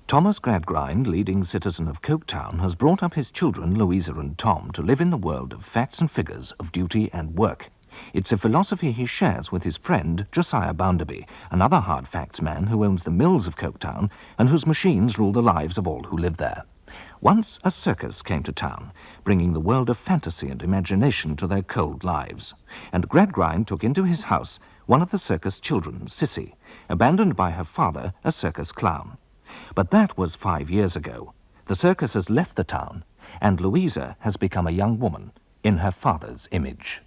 Thomas Gradgrind, leading citizen of Coketown, has brought up his children, Louisa and Tom, to live in the world of facts and figures, of duty and work. It's a philosophy he shares with his friend, Josiah Bounderby, another hard facts man who owns the mills of Coketown and whose machines rule the lives of all who live there. Once a circus came to town, bringing the world of fantasy and imagination to their cold lives. And Gradgrind took into his house one of the circus children, Sissy, abandoned by her father, a circus clown. But that was 5 years ago. The circus has left the town, and Louisa has become a young woman in her father's image.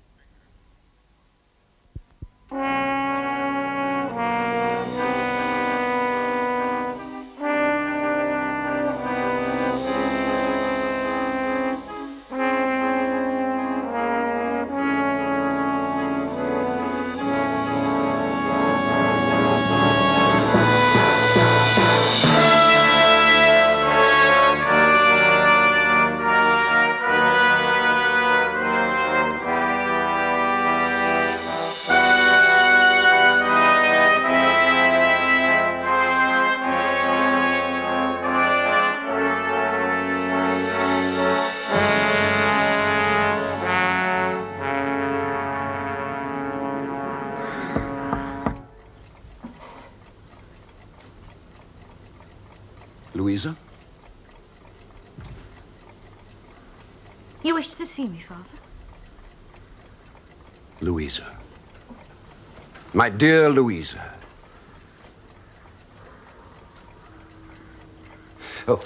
Louisa? You wished to see me, Father? Louisa. My dear Louisa. Oh.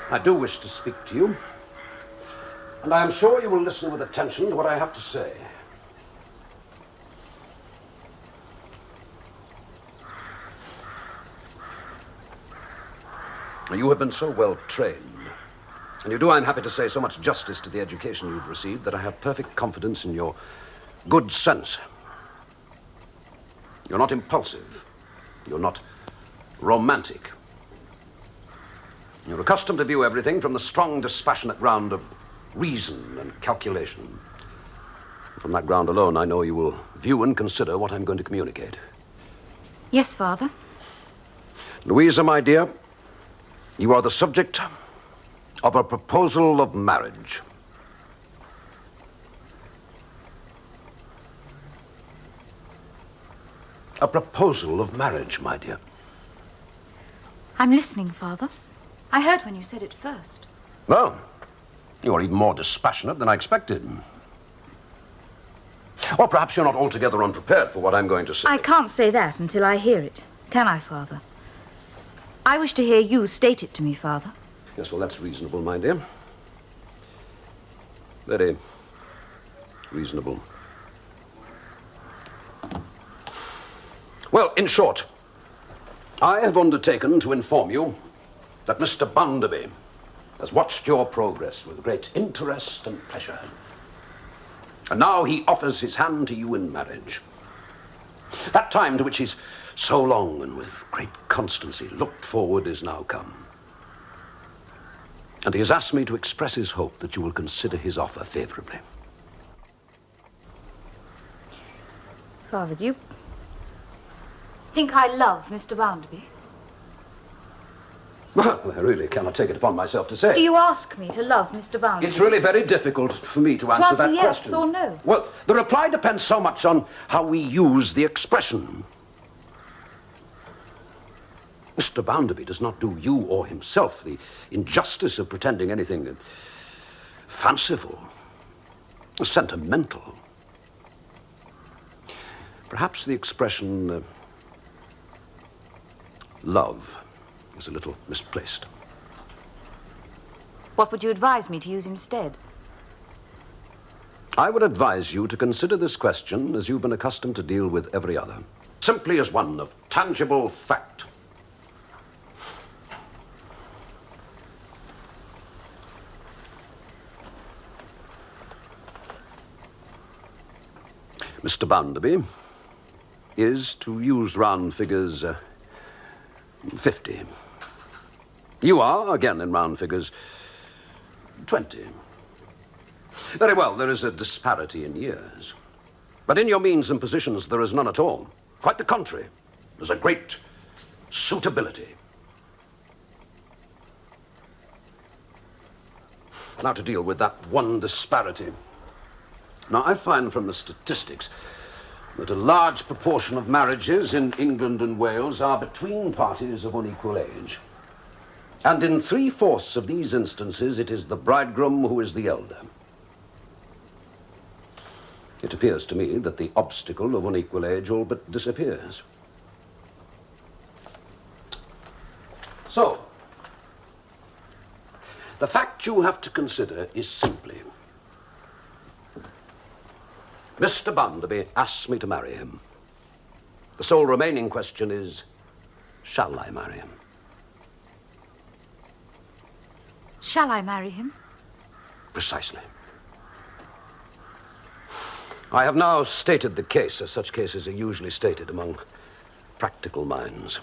I do wish to speak to you, and I am sure you will listen with attention to what I have to say. You have been so well trained, and you do, I'm happy to say, so much justice to the education you've received that I have perfect confidence in your good sense. You're not impulsive. You're not romantic. You're accustomed to view everything from the strong, dispassionate ground of reason and calculation. From that ground alone, I know you will view and consider what I'm going to communicate. Yes, Father. Louisa, my dear, you are the subject of a proposal of marriage. A proposal of marriage, my dear. I'm listening, Father. I heard when you said it first. Well, you are even more dispassionate than I expected. Or perhaps you're not altogether unprepared for what I'm going to say. I can't say that until I hear it. Can I, Father? I wish to hear you state it to me, Father. Yes, well, that's reasonable, my dear. Very reasonable. Well, in short, I have undertaken to inform you that Mr. Bounderby has watched your progress with great interest and pleasure. And now he offers his hand to you in marriage. That time to which he's so long and with great constancy looked forward is now come. And he has asked me to express his hope that you will consider his offer favorably. Father, do you think I love Mr. Bounderby? Well, I really cannot take it upon myself to say. Do you ask me to love Mr. Bounderby? It's really very difficult for me to answer that yes question. or no? Well, the reply depends so much on how we use the expression. Mr. Bounderby does not do you or himself the injustice of pretending anything fanciful, sentimental. Perhaps the expression love is a little misplaced. What would you advise me to use instead? I would advise you to consider this question as you've been accustomed to deal with every other, simply as one of tangible fact. Mr. Bounderby is, to use round figures, 50. You are, again in round figures, 20. Very well, there is a disparity in years. But in your means and positions, there is none at all. Quite the contrary. There's a great suitability. Now to deal with that one disparity. Now, I find from the statistics that a large proportion of marriages in England and Wales are between parties of unequal age. And in 3/4 of these instances, it is the bridegroom who is the elder. It appears to me that the obstacle of unequal age all but disappears. So, the fact you have to consider is simply, Mr. Bounderby asks me to marry him. The sole remaining question is, shall I marry him? Shall I marry him? Precisely. I have now stated the case, as such cases are usually stated among practical minds.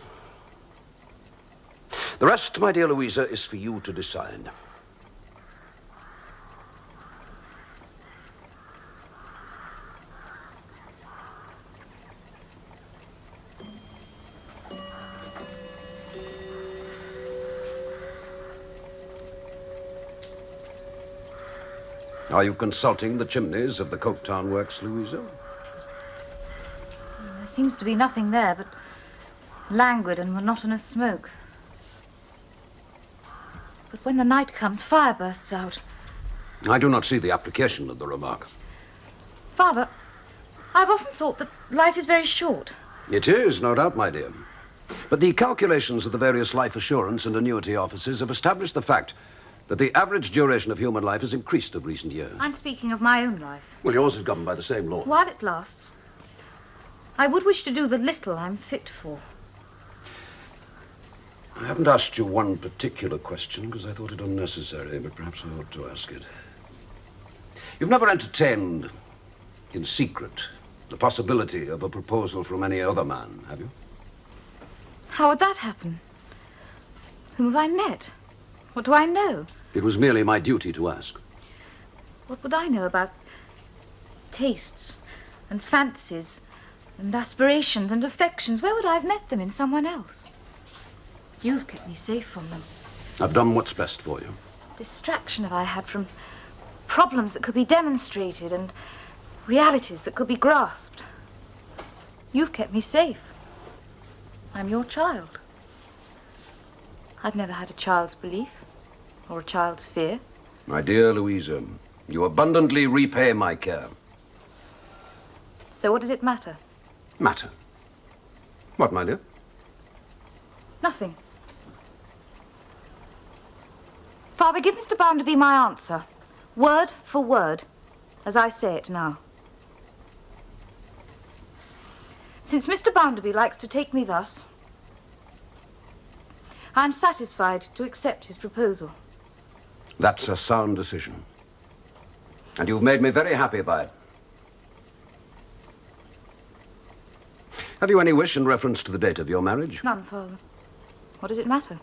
The rest, my dear Louisa, is for you to decide. Are you consulting the chimneys of the Coketown Works, Louisa? There seems to be nothing there but languid and monotonous smoke. But when the night comes, fire bursts out. I do not see the application of the remark. Father, I've often thought that life is very short. It is, no doubt, my dear. But the calculations of the various life assurance and annuity offices have established the fact that the average duration of human life has increased of recent years. I'm speaking of my own life. Well, yours is governed by the same law. While it lasts, I would wish to do the little I'm fit for. I haven't asked you one particular question because I thought it unnecessary, but perhaps I ought to ask it. You've never entertained, in secret, the possibility of a proposal from any other man, have you? How would that happen? Whom have I met? What do I know? It was merely my duty to ask. What would I know about tastes and fancies and aspirations and affections? Where would I have met them in someone else? You've kept me safe from them. I've done what's best for you. Distraction have I had from problems that could be demonstrated and realities that could be grasped. You've kept me safe. I'm your child. I've never had a child's belief or a child's fear. My dear Louisa, you abundantly repay my care. So what does it matter? Matter? What, my dear? Nothing. Father, give Mr. Bounderby my answer, word for word, as I say it now. Since Mr. Bounderby likes to take me thus, I am satisfied to accept his proposal. That's a sound decision. And you've made me very happy by it. Have you any wish in reference to the date of your marriage? None, Father. What does it matter?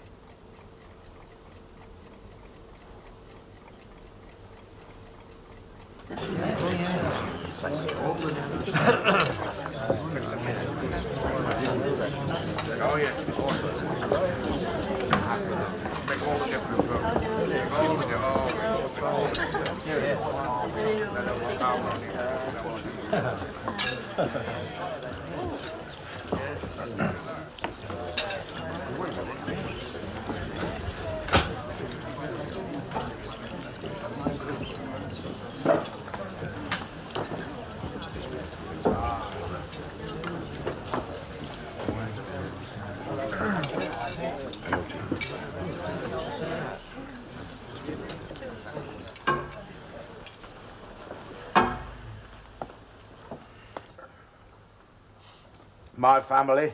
My family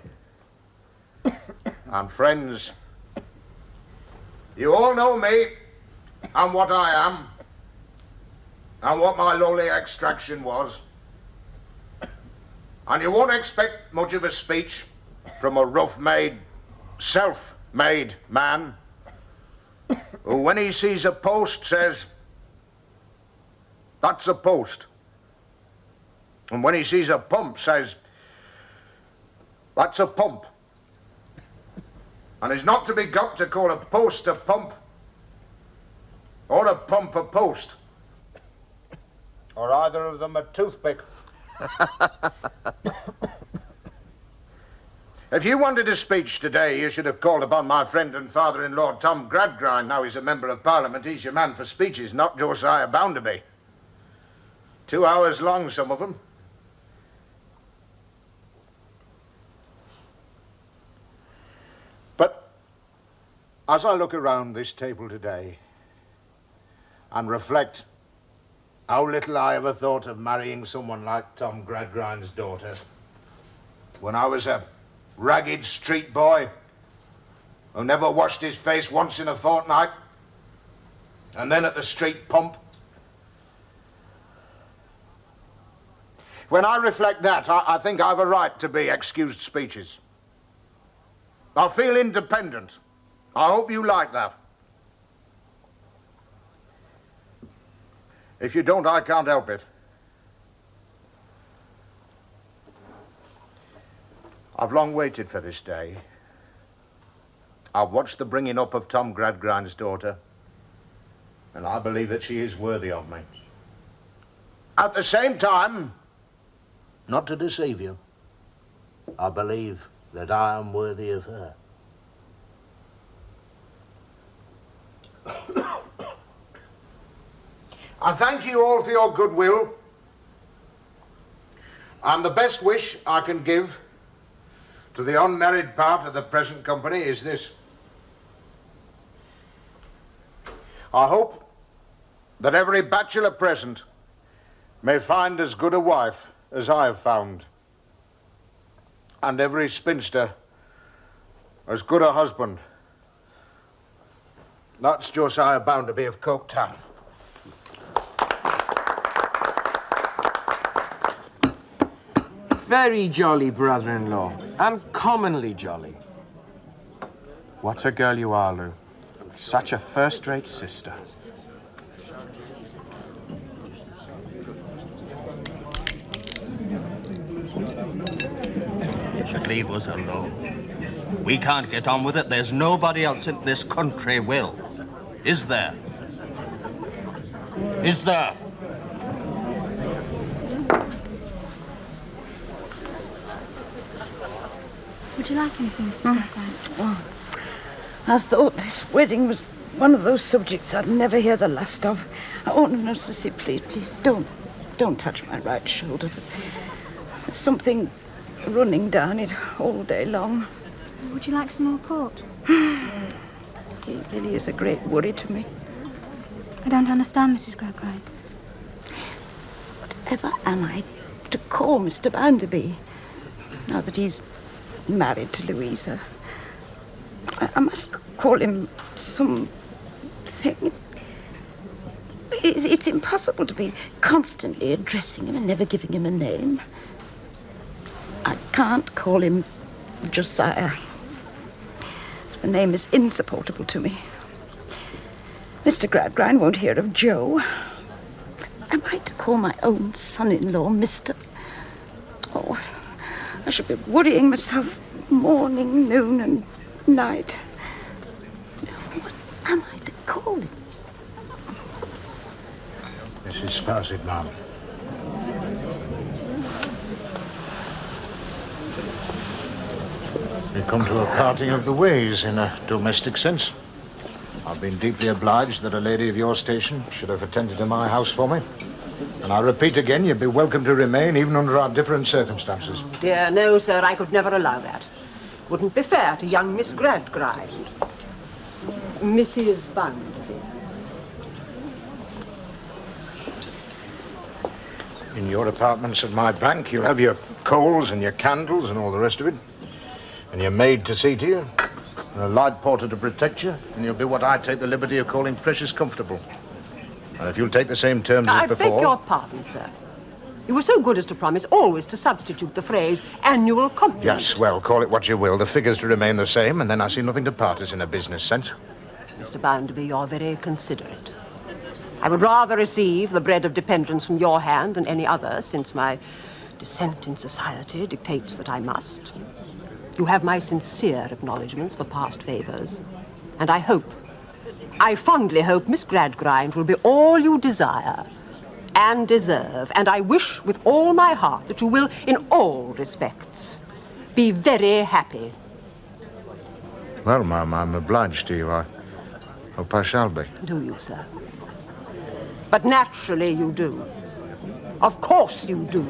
and friends. You all know me and what I am and what my lowly extraction was. And you won't expect much of a speech from a rough-made, self-made man who, when he sees a post, says, "That's a post." And when he sees a pump, says, "That's a pump." And is not to be got to call a post a pump, or a pump a post, or either of them a toothpick. If you wanted a speech today, you should have called upon my friend and father-in-law, Tom Gradgrind. Now he's a member of Parliament. He's your man for speeches, not Josiah Bounderby. 2 hours long, some of them. But as I look around this table today and reflect how little I ever thought of marrying someone like Tom Gradgrind's daughter, when I was a ragged street boy who never washed his face once in a fortnight, and then at the street pump. When I reflect that, I think I've a right to be excused speeches. I feel independent. I hope you like that. If you don't, I can't help it. I've long waited for this day. I've watched the bringing up of Tom Gradgrind's daughter, and I believe that she is worthy of me. At the same time, not to deceive you, I believe that I am worthy of her. I thank you all for your goodwill, and the best wish I can give to the unmarried part of the present company is this. I hope that every bachelor present may find as good a wife as I have found, and every spinster as good a husband. That's Josiah Bounderby of Coketown. Very jolly brother-in-law. Uncommonly jolly. What a girl you are, Lou. Such a first-rate sister. You should leave us alone. We can't get on with it. There's nobody else in this country will. Is there? Is there? Would you like anything, Mrs. Gradgrind? Oh, I thought this wedding was one of those subjects I'd never hear the last of. Oh, no, Sissy, please, don't touch my right shoulder. There's something running down it all day long. Would you like some more port? He really is a great worry to me. I don't understand, Mrs. Gradgrind. Whatever am I to call Mr. Bounderby now that he's married to Louisa? I must call him something. It's impossible to be constantly addressing him and never giving him a name. I can't call him Josiah. The name is insupportable to me. Mr. Gradgrind won't hear of Joe. Am I to call my own son-in-law Mr.? Oh, I should be worrying myself morning, noon, and night. What am I to call him? Mrs. Sparsit, ma'am. We come to a parting of the ways in a domestic sense. I've been deeply obliged that a lady of your station should have attended to my house for me. And I repeat again, you'd be welcome to remain even under our different circumstances. Dear, no, sir, I could never allow that. Wouldn't be fair to young Miss Gradgrind. Mrs. Bounderby. In your apartments at my bank, you'll have your coals and your candles and all the rest of it. And your maid to see to you, and a light porter to protect you, and you'll be what I take the liberty of calling precious comfortable. And if you'll take the same terms as before... I beg your pardon, sir. You were so good as to promise always to substitute the phrase annual compliment. Yes, well, call it what you will. The figures to remain the same, and then I see nothing to part us in a business sense. Mr. Bounderby, you're very considerate. I would rather receive the bread of dependence from your hand than any other, since my descent in society dictates that I must. You have my sincere acknowledgments for past favours, and I fondly hope Miss Gradgrind will be all you desire and deserve, and I wish with all my heart that you will, in all respects, be very happy. Well, ma'am, I'm obliged to you. I hope I shall be. Do you, sir? But naturally you do. Of course you do.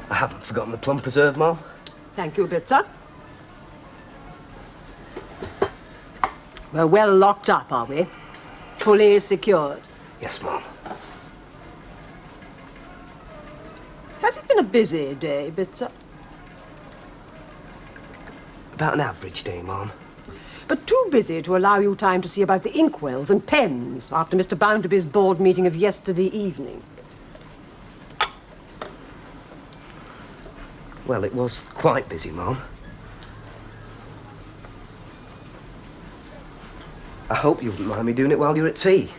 I haven't forgotten the plum preserve, Ma'am. Thank you, Bitzer. We're well locked up, are we? Fully secured. Yes, Ma'am. Has it been a busy day, Bitzer? About an average day, Ma'am. But too busy to allow you time to see about the inkwells and pens after Mr. Bounderby's board meeting of yesterday evening. Well, it was quite busy, Ma'am. I hope you wouldn't mind me doing it while you're at tea.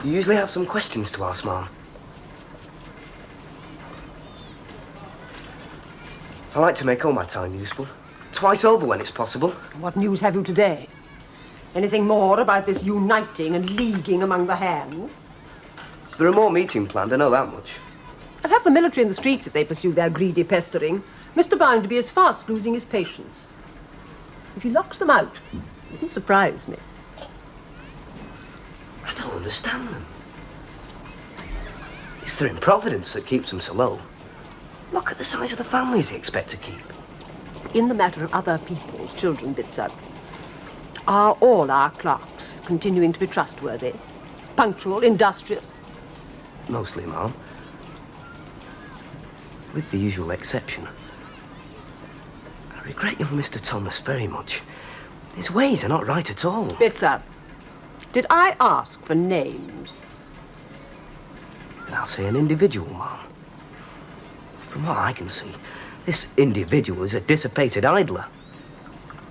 You usually have some questions to ask, Ma'am. I like to make all my time useful. Twice over when it's possible. What news have you today? Anything more about this uniting and leaguing among the hands? There are more meetings planned, I know that much. I'll have the military in the streets if they pursue their greedy pestering. Mr. Bounderby is fast losing his patience. If he locks them out, it wouldn't surprise me. I don't understand them. It's their improvidence that keeps them so low. Look at the size of the families they expect to keep. In the matter of other people's children, Bitzer, are all our clerks continuing to be trustworthy, punctual, industrious? Mostly, Ma'am. With the usual exception. I regret young Mr. Thomas very much. His ways are not right at all. Bitzer, did I ask for names? And I'll say an individual, Ma'am. From what I can see, this individual is a dissipated idler.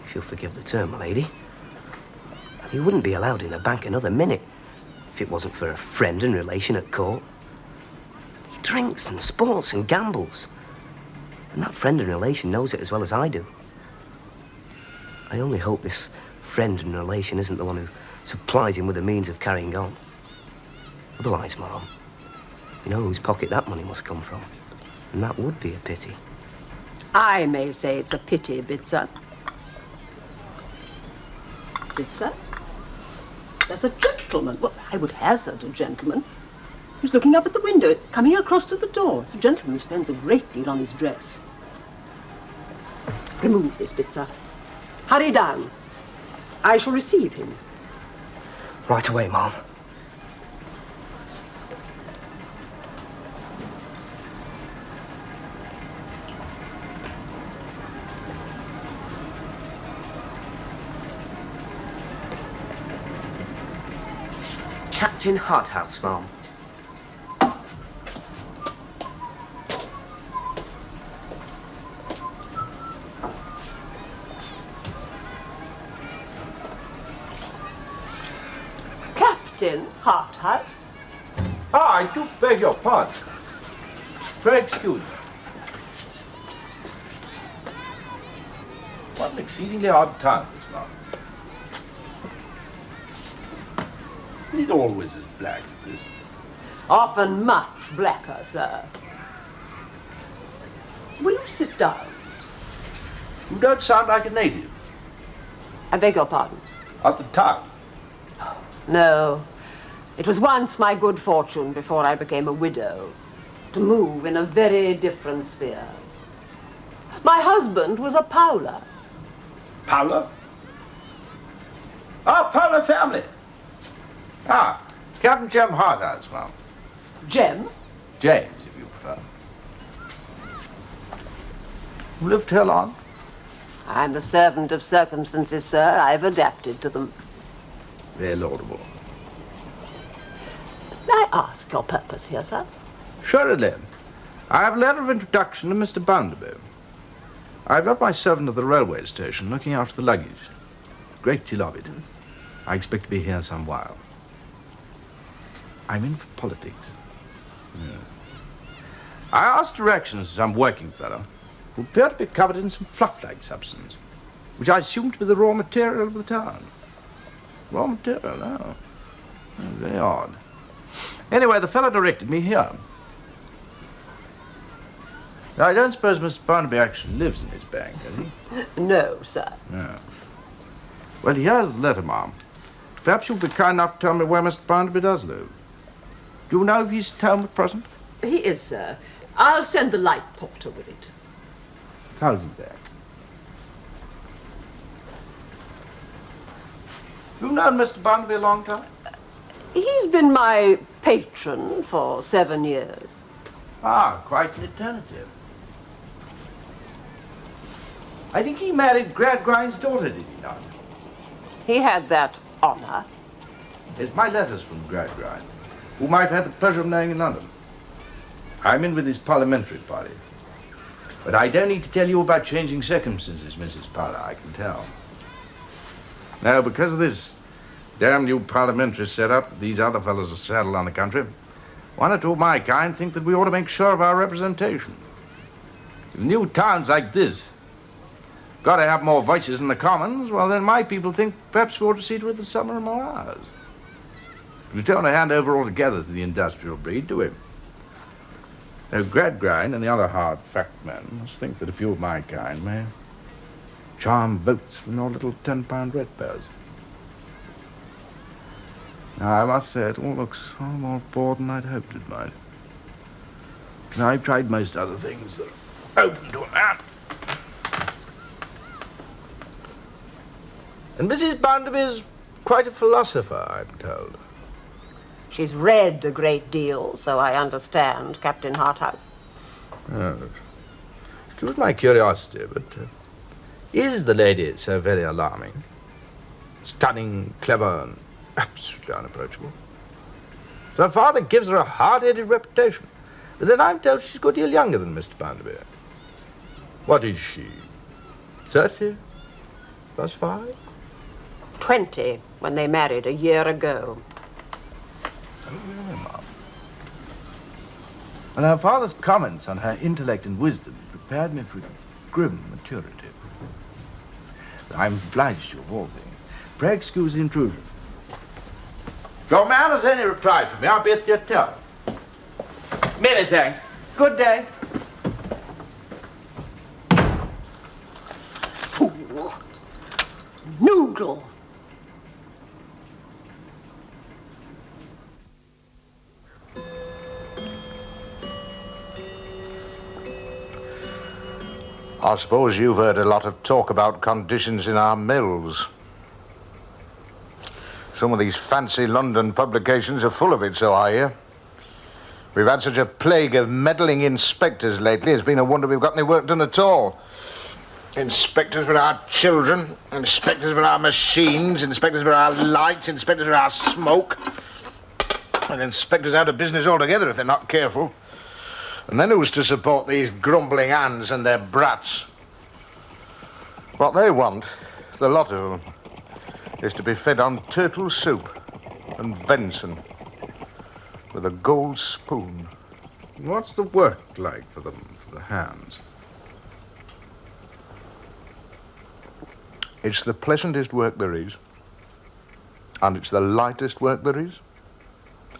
If you'll forgive the term, my lady. And he wouldn't be allowed in the bank another minute if it wasn't for a friend and relation at court. He drinks and sports and gambles. And that friend and relation knows it as well as I do. I only hope this friend and relation isn't the one who supplies him with the means of carrying on. Otherwise, Ma'am, you know whose pocket that money must come from. And that would be a pity. I may say it's a pity, Bitzer. Bitzer? There's a gentleman, well, I would hazard a gentleman, who's looking up at the window, coming across to the door. It's a gentleman who spends a great deal on his dress. Remove this, Bitzer. Hurry down. I shall receive him. Right away, Ma'am. Captain Harthouse, Ma'am. Captain Harthouse? Ah, I do beg your pardon. Pray excuse me. What an exceedingly odd time, Miss Ma'am. Is it always as black as this? Often much blacker, sir. Will you sit down? You don't sound like a native. I beg your pardon. Of the town. No. It was once my good fortune, before I became a widow, to move in a very different sphere. My husband was a Powler. Powler? Ah, Powler family. Ah, Captain Jem Harthouse, ma'am. Jem? James, if you prefer. You lived here long? I'm the servant of circumstances, sir. I've adapted to them. Very laudable. May I ask your purpose here, sir? Assuredly. I have a letter of introduction to Mr. Bounderby. I've left my servant at the railway station looking after the luggage. Great deal of it. I expect to be here some while. I'm in for politics. Yeah. I asked directions to some working fellow who appeared to be covered in some fluff-like substance, which I assumed to be the raw material of the town. Raw material, oh. Very odd. Anyway, the fellow directed me here. Now, I don't suppose Mr. Barnaby actually lives in his bank, does he? No, sir. No. Well, here's the letter, ma'am. Perhaps you'll be kind enough to tell me where Mr. Barnaby does live. Do you know if he's at home at present? He is, sir. I'll send the light porter with it. 1,000 there. You've known Mr. Barnaby a long time? He's been my patron for 7 years. Ah, quite an eternity. I think he married Gradgrind's daughter, did he not? He had that honor. It's my letters from Gradgrind, whom I've had the pleasure of knowing in London. I'm in with his parliamentary party. But I don't need to tell you about changing circumstances, Mrs. Powler, I can tell. Now, because of this damn new parliamentary setup that these other fellows have saddled on the country, one or two of my kind think that we ought to make sure of our representation. In new towns like this, got to have more voices in the Commons, well, then my people think perhaps we ought to see to it that some are more ours. We don't want to hand over altogether to the industrial breed, do we? Now, Gradgrind and the other hard fact men must think that a few of my kind may charm votes from your little 10-pound ratepayers. Now, I must say, it all looks far more poor than I'd hoped it might. And I've tried most other things that are open to a man. And Mrs. Bounderby's quite a philosopher, I'm told. She's read a great deal, so I understand, Captain Harthouse. Yes. Excuse my curiosity, but is the lady so very alarming? Stunning, clever, and absolutely unapproachable. So her father gives her a hard-headed reputation. But then I'm told she's a good deal younger than Mr. Bounderby. What is she? 30 plus 5? 20 when they married a year ago. Oh, really, Mom? And her father's comments on her intellect and wisdom prepared me for grim maturity. But I'm obliged to you of all things. Pray excuse the intrusion. If your man has any reply for me, I'll be at your hotel. Many thanks. Good day. Fool. Noodle. I suppose you've heard a lot of talk about conditions in our mills. Some of these fancy London publications are full of it, so I hear. We've had such a plague of meddling inspectors lately, it's been a wonder we've got any work done at all. Inspectors for our children, inspectors for our machines, inspectors for our lights, inspectors for our smoke, and inspectors out of business altogether if they're not careful. And then who's to support these grumbling hands and their brats? What they want, the lot of them, is to be fed on turtle soup and venison with a gold spoon. What's the work like for them, for the hands? It's the pleasantest work there is, and it's the lightest work there is.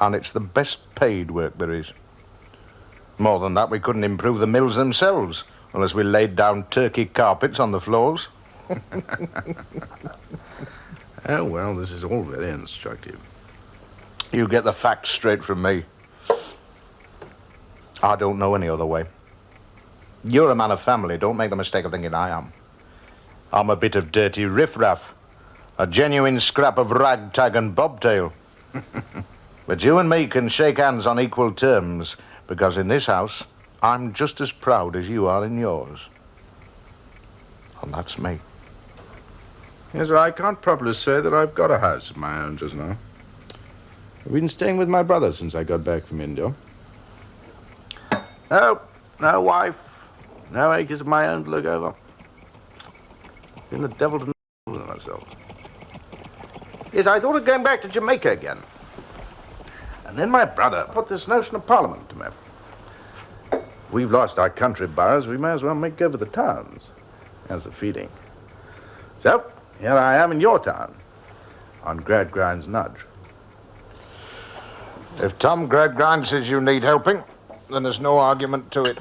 And it's the best paid work there is. More than that, we couldn't improve the mills themselves unless we laid down Turkey carpets on the floors. Oh, well, this is all very instructive. You get the facts straight from me. I don't know any other way. You're a man of family. Don't make the mistake of thinking I am. I'm a bit of dirty riffraff. A genuine scrap of ragtag and bobtail. But you and me can shake hands on equal terms, because in this house, I'm just as proud as you are in yours. And that's me. Yes, well, I can't properly say that I've got a house of my own just now. I've been staying with my brother since I got back from India. No wife, no acres of my own to look over. Been the devil to with myself. Yes, I thought of going back to Jamaica again. And then my brother put this notion of Parliament to me. We've lost our country boroughs, we may as well make over the towns. That's the feeling. So, here I am in your town, on Gradgrind's nudge. If Tom Gradgrind says you need helping, then there's no argument to it.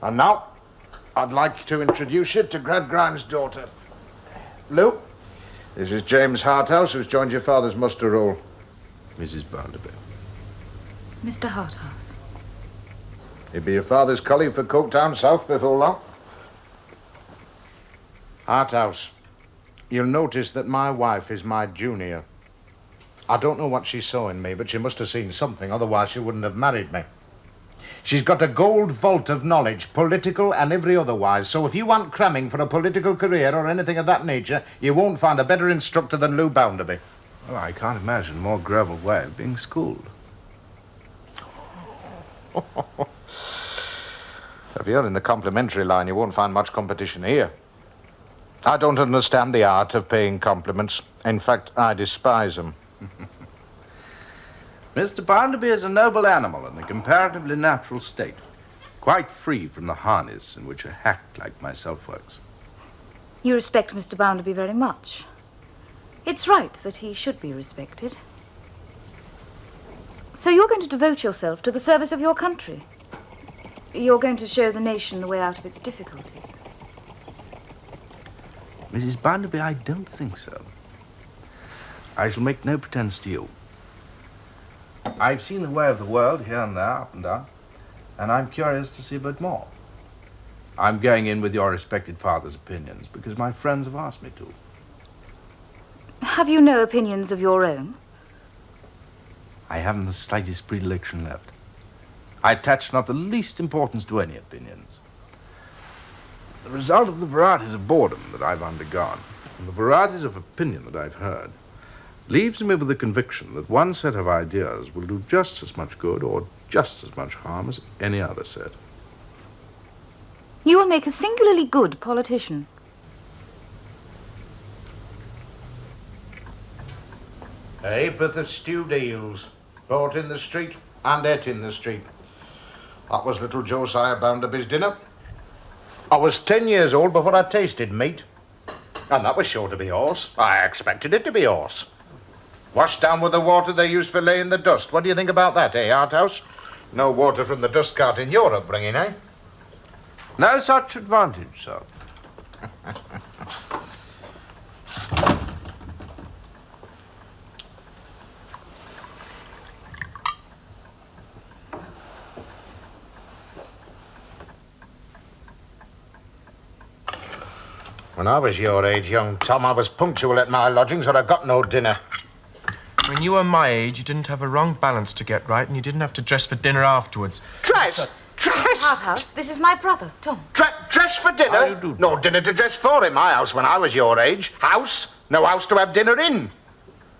And now, I'd like to introduce you to Gradgrind's daughter. Lou, this is James Harthouse, who's joined your father's muster roll. Mrs. Bounderby. Mr. Harthouse. He'll be your father's colleague for Coketown South before long. Harthouse, you'll notice that my wife is my junior. I don't know what she saw in me, but she must have seen something, otherwise she wouldn't have married me. She's got a gold vault of knowledge, political and every otherwise, so if you want cramming for a political career or anything of that nature, you won't find a better instructor than Lou Bounderby. Well, I can't imagine a more gravel way of being schooled. If you're in the complimentary line, you won't find much competition here. I don't understand the art of paying compliments. In fact, I despise them. Mr. Bounderby is a noble animal in a comparatively natural state, quite free from the harness in which a hack like myself works. You respect Mr. Bounderby very much. It's right that he should be respected. So you're going to devote yourself to the service of your country. You're going to show the nation the way out of its difficulties. Mrs. Bounderby, I don't think so. I shall make no pretense to you. I've seen the way of the world here and there, up and down, and I'm curious to see a bit more. I'm going in with your respected father's opinions because my friends have asked me to. Have you no opinions of your own? I haven't the slightest predilection left. I attach not the least importance to any opinions. The result of the varieties of boredom that I've undergone, and the varieties of opinion that I've heard, leaves me with the conviction that one set of ideas will do just as much good or just as much harm as any other set. You will make a singularly good politician. A heapeth of stewed eels, bought in the street and ate in the street. That was little Josiah Bounderby's dinner. I was 10 years old before I tasted meat. And that was sure to be horse. I expected it to be horse. Washed down with the water they used for laying the dust. What do you think about that, eh, Harthouse? No water from the dust cart in your upbringing, eh? No such advantage, sir. When I was your age, young Tom, I was punctual at my lodgings or I got no dinner. When you were my age, you didn't have a wrong balance to get right and you didn't have to dress for dinner afterwards. Dress? Mr. Harthouse, this is my brother, Tom. Dress for dinner? No dinner to dress for in my house when I was your age. House? No house to have dinner in.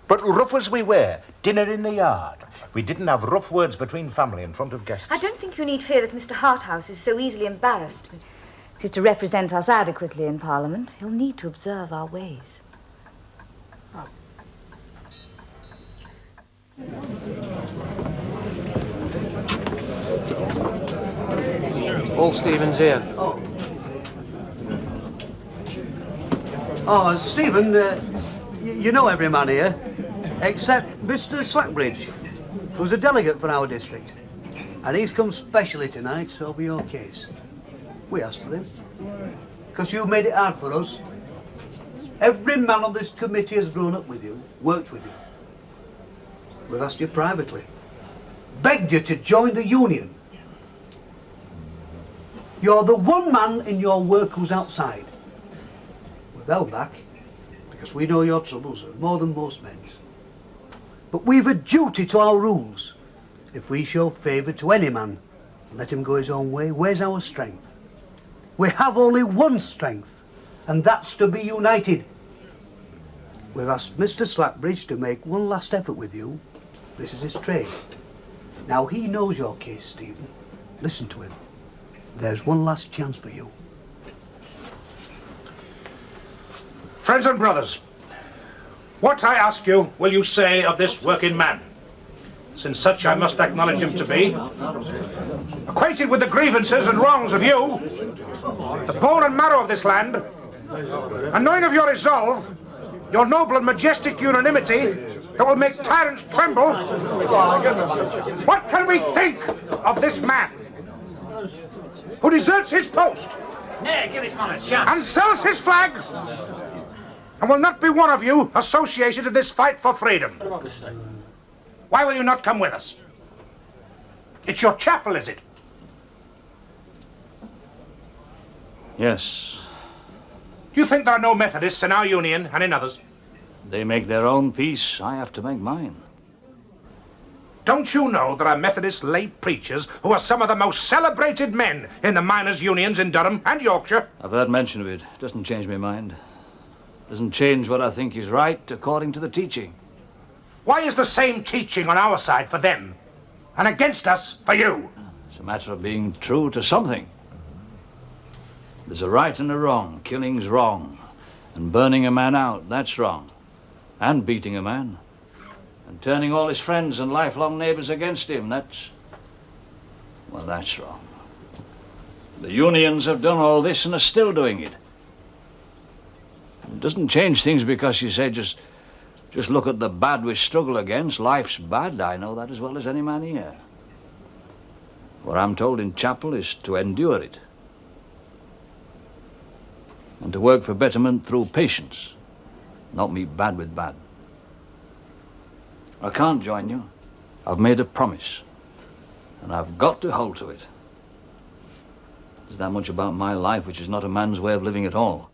But rough as we were, dinner in the yard. We didn't have rough words between family in front of guests. I don't think you need fear that Mr. Harthouse is so easily embarrassed. If he's to represent us adequately in Parliament, he'll need to observe our ways. All Stephen's here. Oh, Stephen, you know every man here? Except Mr. Slackbridge, who's a delegate for our district. And he's come specially tonight to over your case. We asked for him. Because you made it hard for us. Every man on this committee has grown up with you, worked with you. We've asked you privately. Begged you to join the union. You're the one man in your work who's outside. We've held back because we know your troubles are more than most men's. But we've a duty to our rules. If we show favour to any man and let him go his own way, where's our strength? We have only one strength, and that's to be united. We've asked Mr. Slackbridge to make one last effort with you. This is his trade. Now he knows your case, Stephen. Listen to him. There's one last chance for you. Friends and brothers, what I ask you will you say of this working man? Since such I must acknowledge him to be. Acquainted with the grievances and wrongs of you, the bone and marrow of this land, and knowing of your resolve, your noble and majestic unanimity that will make tyrants tremble, what can we think of this man who deserts his post Give this man a chance. and sells his flag and will not be one of you associated in this fight for freedom? Why will you not come with us? It's your chapel, is it? Yes. Do you think there are no Methodists in our union and in others? They make their own peace. I have to make mine. Don't you know there are Methodist lay preachers who are some of the most celebrated men in the miners' unions in Durham and Yorkshire? I've heard mention of it. Doesn't change my mind. Doesn't change what I think is right according to the teaching. Why is the same teaching on our side for them and against us for you? It's a matter of being true to something. There's a right and a wrong. Killing's wrong. And burning a man out, that's wrong. And beating a man. And turning all his friends and lifelong neighbors against him, that's wrong. The unions have done all this and are still doing it. It doesn't change things because you say just look at the bad we struggle against. Life's bad, I know that as well as any man here. What I'm told in chapel is to endure it. And to work for betterment through patience, not meet bad with bad. I can't join you. I've made a promise, and I've got to hold to it. There's that much about my life which is not a man's way of living at all.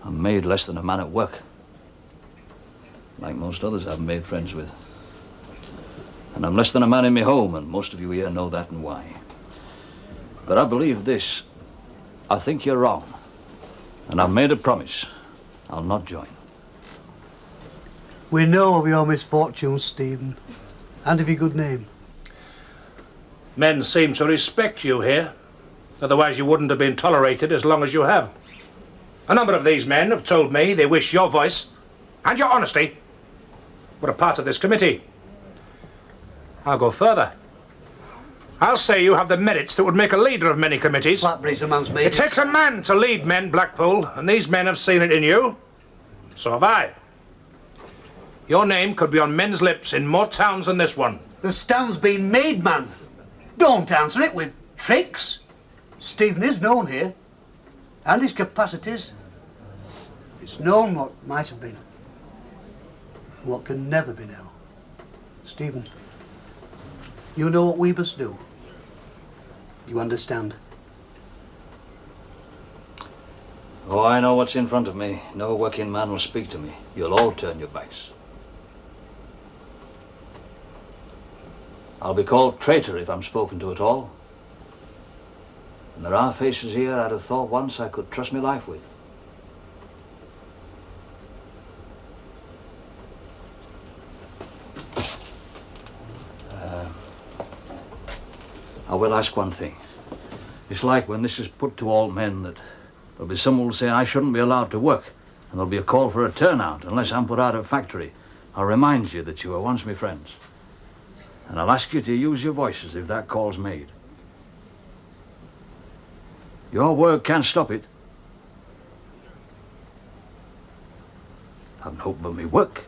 I'm made less than a man at work, like most others I've made friends with. And I'm less than a man in my home, and most of you here know that and why. But I believe this. I think you're wrong. And I've made a promise. I'll not join. We know of your misfortunes, Stephen, and of your good name. Men seem to respect you here. Otherwise you wouldn't have been tolerated as long as you have. A number of these men have told me they wish your voice and your honesty were a part of this committee. I'll go further. I'll say you have the merits that would make a leader of many committees. Slackbridge, a man's made. It takes a man to lead men, Blackpool, and these men have seen it in you. So have I. Your name could be on men's lips in more towns than this one. The stand's been made, man. Don't answer it with tricks. Stephen is known here, and his capacities. It's known what might have been, and what can never be now. Stephen, you know what we must do. You understand? Oh, I know what's in front of me. No working man will speak to me. You'll all turn your backs. I'll be called traitor if I'm spoken to at all. And there are faces here I'd have thought once I could trust my life with. I will ask one thing. It's like when this is put to all men that there'll be someone who'll say I shouldn't be allowed to work, and there'll be a call for a turnout unless I'm put out of factory. I'll remind you that you were once my friends. And I'll ask you to use your voices if that call's made. Your work can't stop it. I've no hope but me work.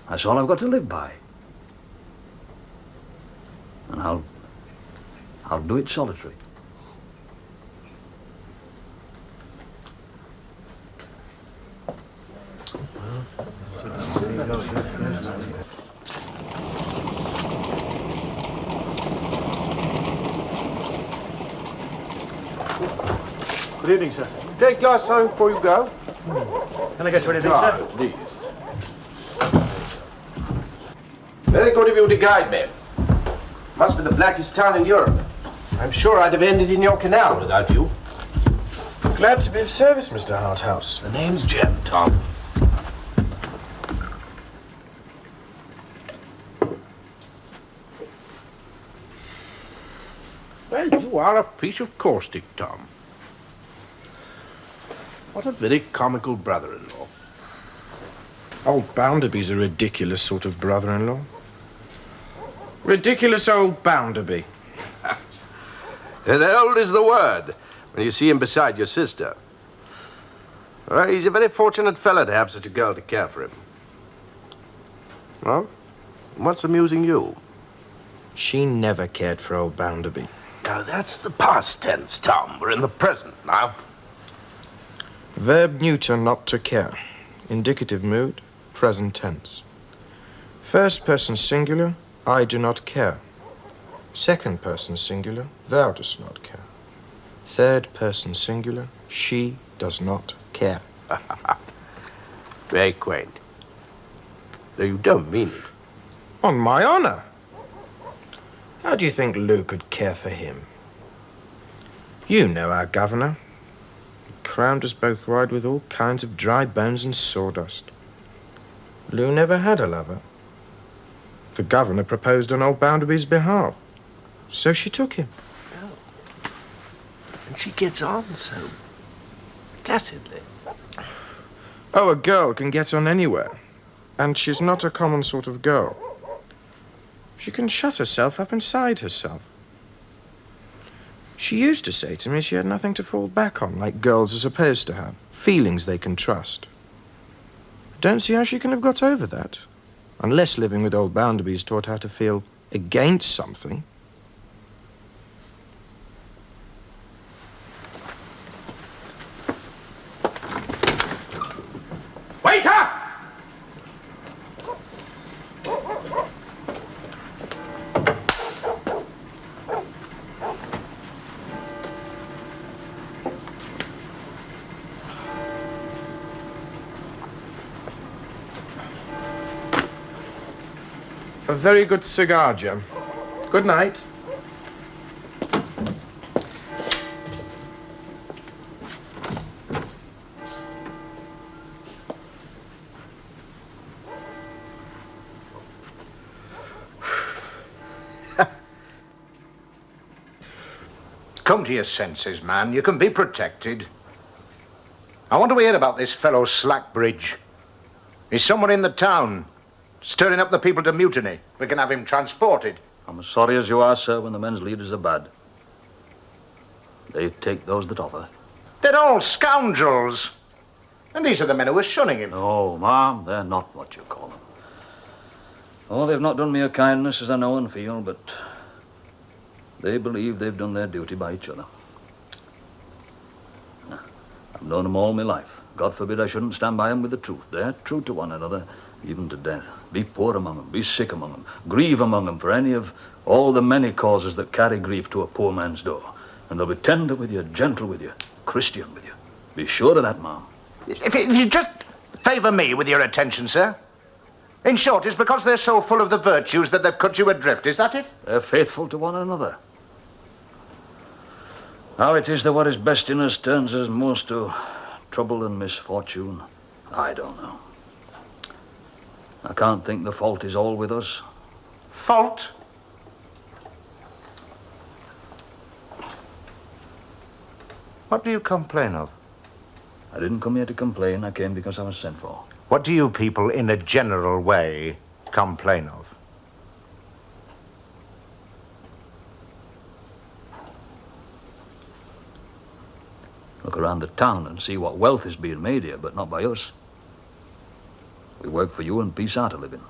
That's all I've got to live by. And I'll do it solitary. Good evening, sir. Take glass home before you go. Can I get you anything, sir? Please. Very good of you to guide me. Must be the blackest town in Europe. I'm sure I'd have ended in your canal without you. Glad to be of service, Mr. Harthouse. The name's Jem, Tom. Well, you are a piece of caustic, Tom. What a very comical brother-in-law. Old Bounderby's a ridiculous sort of brother-in-law. Ridiculous old Bounderby. As old is the word when you see him beside your sister. Well, he's a very fortunate fellow to have such a girl to care for him. Well, what's amusing you? She never cared for old Bounderby. Now, that's the past tense, Tom. We're in the present now. Verb neuter, not to care. Indicative mood, present tense. First person singular, I do not care. Second person singular, thou dost not care. Third person singular, she does not care. Very quaint. Though you don't mean it. On my honor. How do you think Lou could care for him? You know our governor. He crammed us both wide with all kinds of dry bones and sawdust. Lou never had a lover. The governor proposed on old Bounderby's behalf. So she took him. Oh. And she gets on so placidly. Oh, a girl can get on anywhere. And she's not a common sort of girl. She can shut herself up inside herself. She used to say to me she had nothing to fall back on, like girls are supposed to have. Feelings they can trust. I don't see how she can have got over that. Unless living with old Bounderby's taught her to feel against something. Waiter! A very good cigar, Jem. Good night. Come to your senses, man. You can be protected. I want to hear about this fellow Slackbridge. Is someone in the town stirring up the people to mutiny? We can have him transported. I'm as sorry as you are, sir, when the men's leaders are bad. They take those that offer. They're all scoundrels. And these are the men who are shunning him. No, ma'am, they're not what you call them. Oh, they've not done me a kindness, as I know and feel, but they believe they've done their duty by each other. I've known them all my life. God forbid I shouldn't stand by them with the truth. They're true to one another, even to death. Be poor among them, be sick among them, grieve among them for any of all the many causes that carry grief to a poor man's door. And they'll be tender with you, gentle with you, Christian with you. Be sure of that, ma'am. If you just favour me with your attention, sir. In short, it's because they're so full of the virtues that they've cut you adrift, is that it? They're faithful to one another. How it is that what is best in us turns us most to trouble and misfortune, I don't know. I can't think the fault is all with us. Fault? What do you complain of? I didn't come here to complain. I came because I was sent for. What do you people, in a general way, complain of? Look around the town and see what wealth is being made here, but not by us. We work for you and peace are to live in.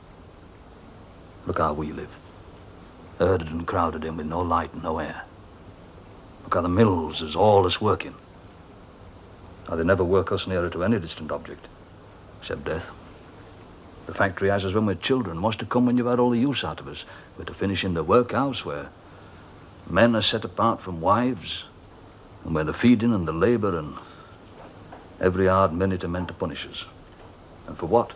Look how we live. Herded and crowded in with no light and no air. Look how the mills is all us working. How they never work us nearer to any distant object, except death. The factory has us when we're children. What's to come when you've had all the use out of us? We're to finish in the workhouse where men are set apart from wives, and where the feeding and the labour and every hard minute are meant to punish us. And for what?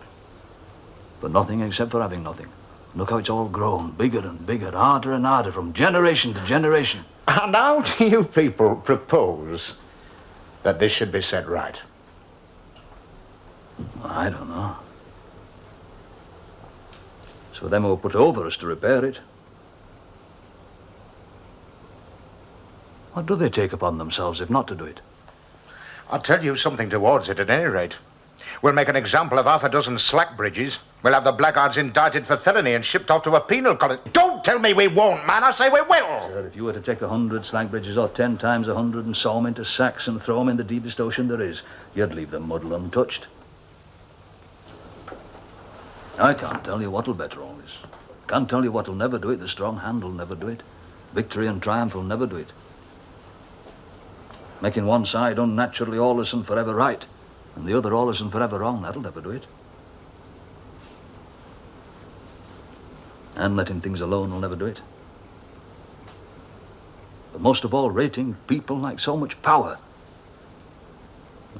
For nothing except for having nothing. Look how it's all grown, bigger and bigger, harder and harder, from generation to generation. And how do you people propose that this should be set right? I don't know. It's for them who are put over us to repair it. What do they take upon themselves if not to do it? I'll tell you something towards it at any rate. We'll make an example of half a dozen slack bridges. We'll have the blackguards indicted for felony and shipped off to a penal colony. Don't tell me we won't, man. I say we will. Sir, if you were to take 100 slack bridges or 10 times 100 and saw them into sacks and throw them in the deepest ocean there is, you'd leave the muddle untouched. I can't tell you what'll better all this. Can't tell you what'll never do it. The strong hand will never do it. Victory and triumph will never do it. Making one side unnaturally awless and forever right, and the other awless and forever wrong, that'll never do it. And letting things alone will never do it. But most of all, rating people like so much power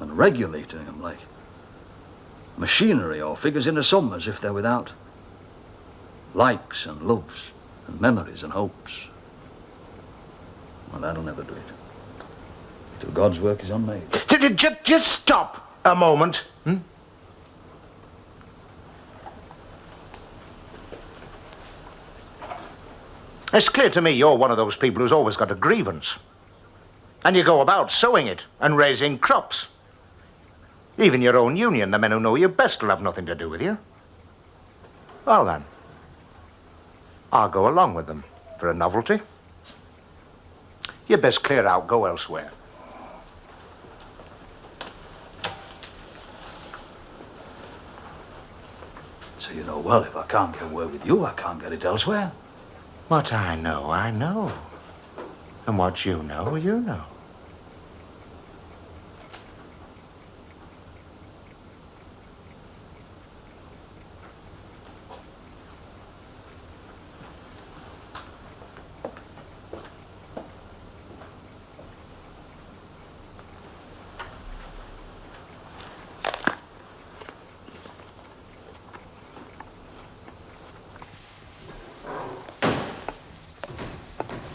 and regulating them like machinery or figures in a sum as if they're without likes and loves and memories and hopes. Well, that'll never do it. Till God's work is unmade. Just stop a moment. It's clear to me you're one of those people who's always got a grievance. And you go about sowing it and raising crops. Even your own union, the men who know you best, will have nothing to do with you. Well then, I'll go along with them for a novelty. You best clear out, go elsewhere. So you know well, if I can't get away with you, I can't get it elsewhere. What I know. And what you know, you know.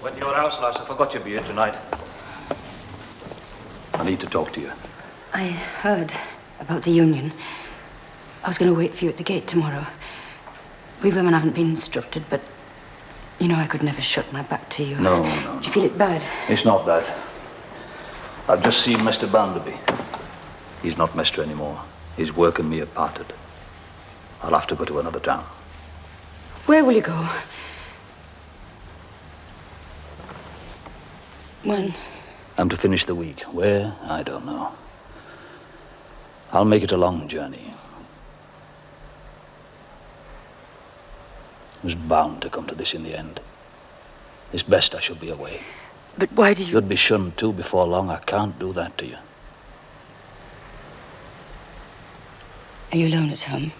Went to your house last. I forgot you'd be here tonight. I need to talk to you. I heard about the union. I was going to wait for you at the gate tomorrow. We women haven't been instructed, but you know I could never shut my back to you. No. Do you feel it bad? It's not that. I've just seen Mr. Bounderby. He's not Mr. anymore. His work and me are parted. I'll have to go to another town. Where will you go? When? I'm to finish the week. Where? I don't know. I'll make it a long journey. It was bound to come to this in the end. It's best I should be away. But why do you... You'd be shunned too before long. I can't do that to you. Are you alone at home?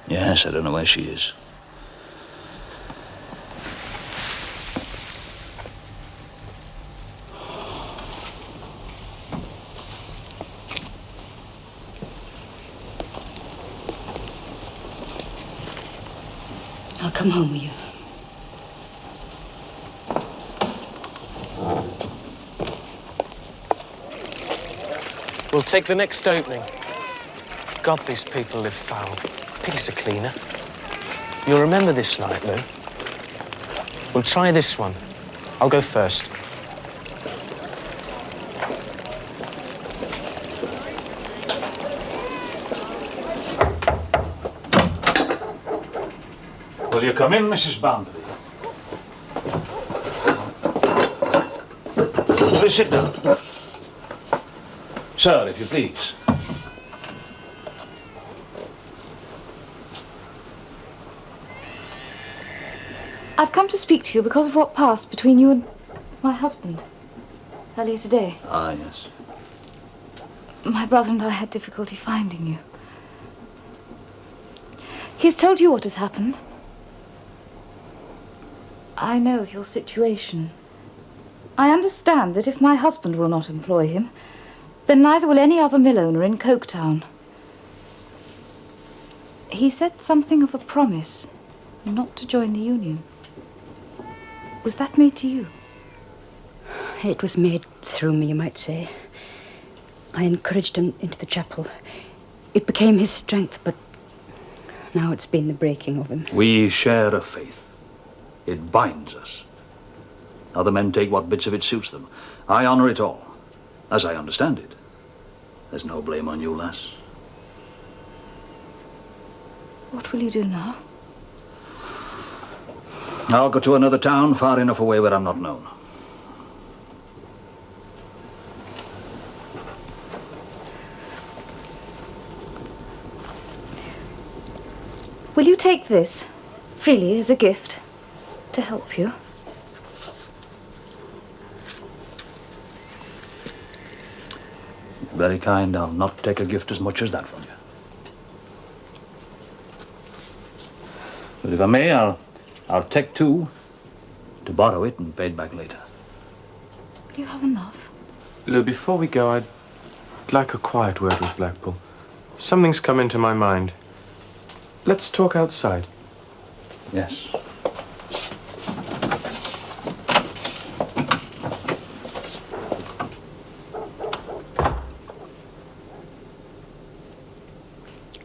Yes, I don't know where she is. I'll come home with you. We'll take the next opening. God, these people live foul. Pity's a cleaner. You'll remember this night, Lou. We'll try this one. I'll go first. Will you come in, Mrs. Bounderby? Will you sit down? Sir, if you please. I've come to speak to you because of what passed between you and my husband earlier today. Ah, yes. My brother and I had difficulty finding you. He has told you what has happened. I know of your situation. I understand that if my husband will not employ him, then neither will any other mill owner in Coketown. He said something of a promise not to join the union. Was that made to you? It was made through me, you might say. I encouraged him into the chapel. It became his strength, but now it's been the breaking of him. We share a faith. It binds us. Other men take what bits of it suits them. I honor it all, as I understand it. There's no blame on you, lass. What will you do now? I'll go to another town far enough away where I'm not known. Will you take this freely as a gift to help you? Very kind. I'll not take a gift as much as that from you. But if I may, I'll take two to borrow it and pay it back later. Do you have enough? Lou, before we go, I'd like a quiet word with Blackpool. Something's come into my mind. Let's talk outside. Yes.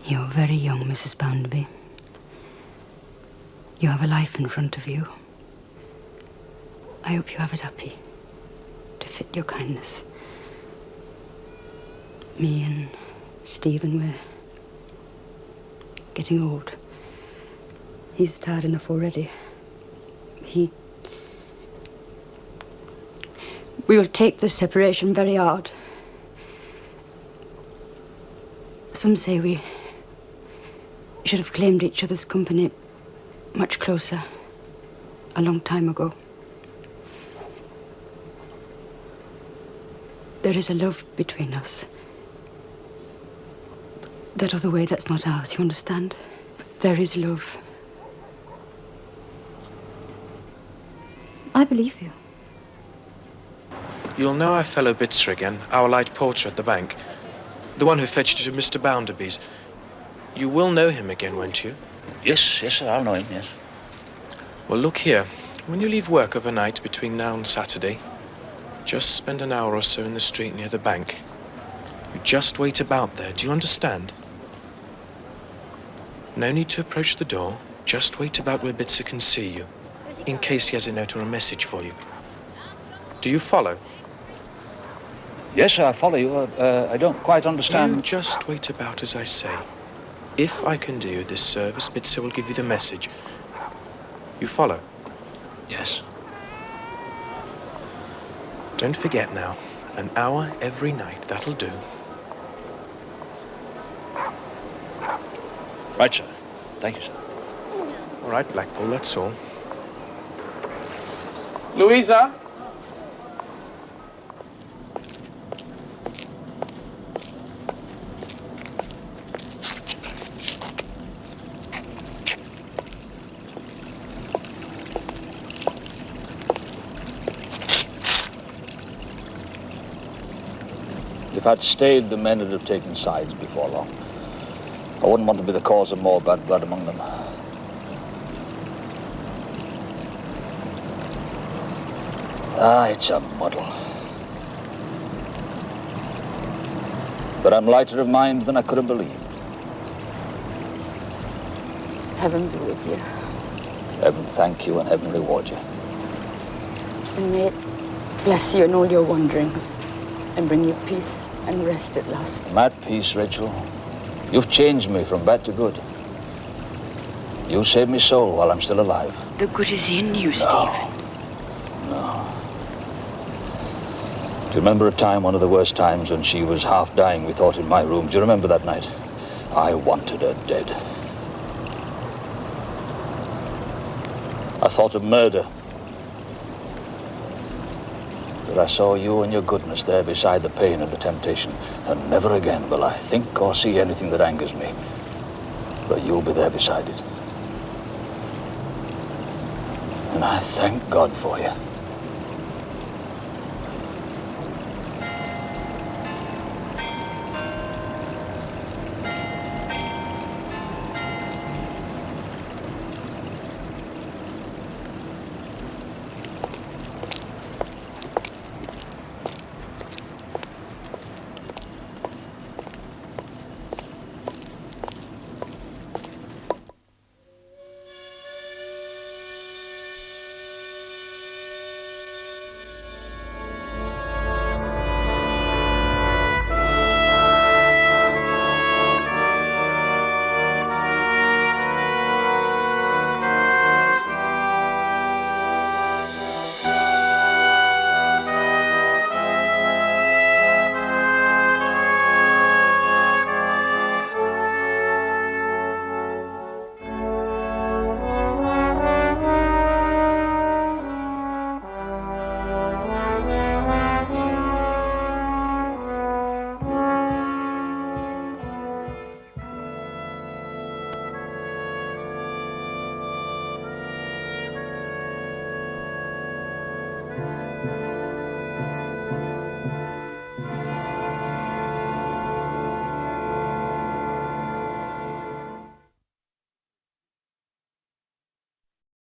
You're very young, Mrs. Bounderby. You have a life in front of you. I hope you have it happy, to fit your kindness. Me and Stephen, we're getting old. He's tired enough already. We will take this separation very hard. Some say we should have claimed each other's company much closer a long time ago. There is a love between us. That other way, that's not ours, you understand? There is love. I believe you. You'll know our fellow Bitzer again, our light porter at the bank. The one who fetched you to Mr. Bounderby's. You will know him again, won't you? Yes, sir, I'll know him, yes. Well, look here. When you leave work overnight between now and Saturday, just spend an hour or so in the street near the bank. You just wait about there, do you understand? No need to approach the door. Just wait about where Bitzer can see you, in case he has a note or a message for you. Do you follow? Yes, I follow you. I don't quite understand. You just wait about as I say. If I can do you this service, Bitzer will give you the message. You follow? Yes. Don't forget now. An hour every night, that'll do. Right, sir. Thank you, sir. All right, Blackpool, that's all. Louisa? If I'd stayed, the men would have taken sides before long. I wouldn't want to be the cause of more bad blood among them. It's a muddle. But I'm lighter of mind than I could have believed. Heaven be with you. Heaven thank you and heaven reward you. And may it bless you in all your wanderings and bring you peace and rest at last. I'm at peace, Rachel. You've changed me from bad to good. You saved me soul while I'm still alive. The good is in you, Stephen. No. Do you remember a time, one of the worst times, when she was half dying, we thought, in my room? Do you remember that night? I wanted her dead. I thought of murder. But I saw you and your goodness there beside the pain and the temptation, and never again will I think or see anything that angers me. But you'll be there beside it. And I thank God for you.